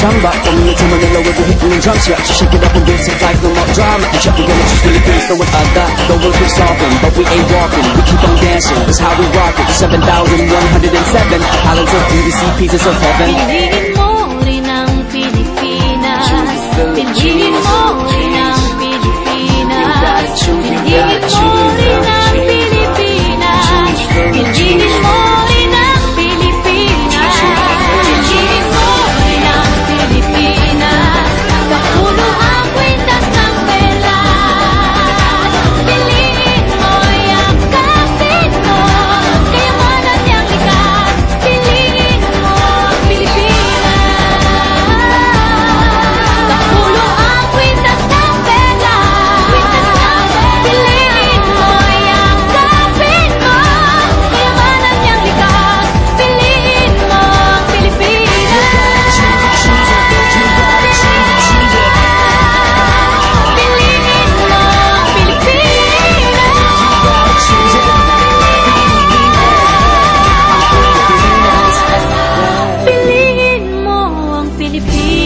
Samba, coming into Manila with the hitting and drums. Yeah, she shake it up and dance it like no more drama. And check, we're gonna choose Philippines, know what I got. Don't work, we're solving, but we ain't walking. We keep on dancing, that's how we rock it. 7,107 islands of beauty, sea pieces of heaven. Piliin mo rin ang Pilipinas. Piliin mo rin ang Pilipinas. Piliin mo rin ang Pilipinas. Piliin mo rin ang Pilipinas. Piliin mo rin ang Pilipinas. Kapulo ang kwintas ng perlas. Piliin mo, yakapin mo, kayamanan niyang likas. Piliin mo ang Pilipinas. Kapulo ang kwintas ng perlas. Piliin mo, yakapin mo, kayamanan niyang likas. Piliin mo ang Pilipinas. Piliin mo ang Pilipinas.